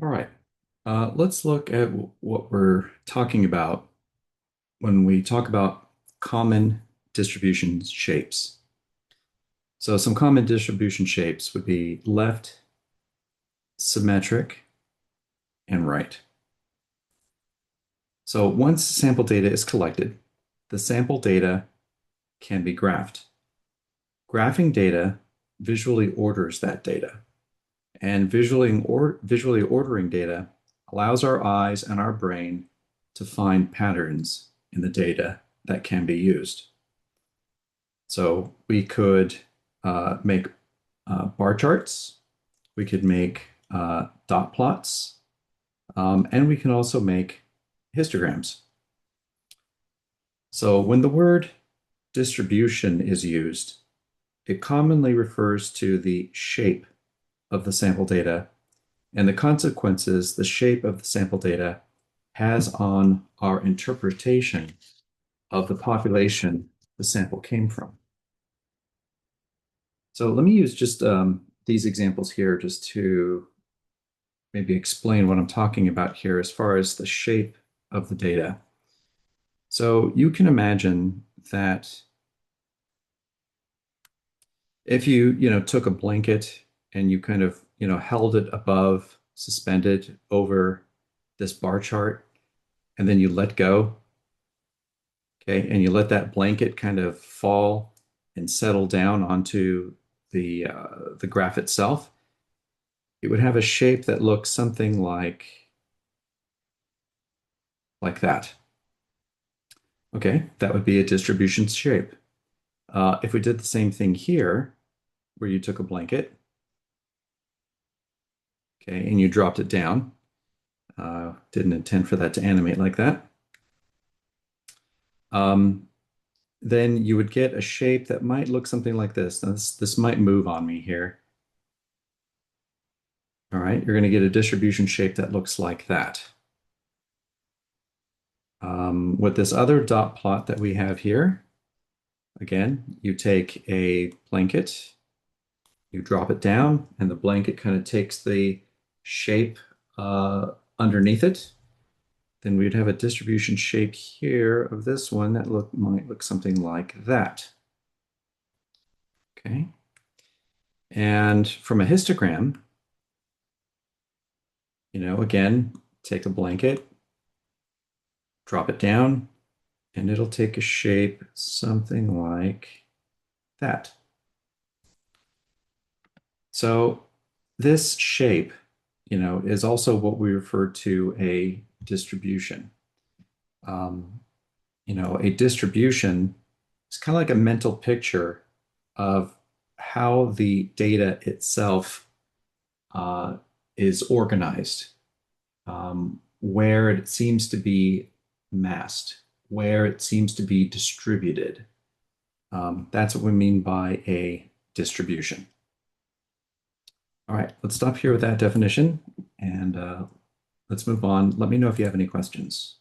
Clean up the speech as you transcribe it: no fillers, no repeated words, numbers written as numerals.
All right. Let's look at what we're talking about when we talk about common distribution shapes. So some common distribution shapes would be left, symmetric, and right. So once sample data is collected, the sample data can be graphed. Graphing data visually orders that data, and visually ordering data allows our eyes and our brain to find patterns in the data that can be used. So we could make bar charts, we could make dot plots, and we can also make histograms. So when the word distribution is used, it commonly refers to the shape of the sample data and the consequences the shape of the sample data has on our interpretation of the population the sample came from. So let me use just these examples here just to maybe explain what I'm talking about here as far as the shape of the data. So you can imagine that if you took a blanket and you kind of, held it above, suspended over this bar chart, and then you let go, okay, and you let that blanket kind of fall and settle down onto the graph itself, it would have a shape that looks something like that. Okay, that would be a distribution shape. If we did the same thing here, where you took a blanket, okay, and you dropped it down, didn't intend for that to animate like that, um, then you would get a shape that might look something like this. Now, this might move on me here. All right, you're going to get a distribution shape that looks like that. With this other dot plot that we have here, again, you take a blanket, you drop it down, and the blanket kind of takes the shape underneath it. Then we'd have a distribution shape here of this one that might look something like that. Okay. And from a histogram, again, take a blanket, drop it down, and it'll take a shape something like that. So this shape, is also what we refer to a distribution. Um, a distribution is kind of like a mental picture of how the data itself is organized, where it seems to be massed, where it seems to be distributed. That's what we mean by a distribution. All right, let's stop here with that definition and let's move on. Let me know if you have any questions.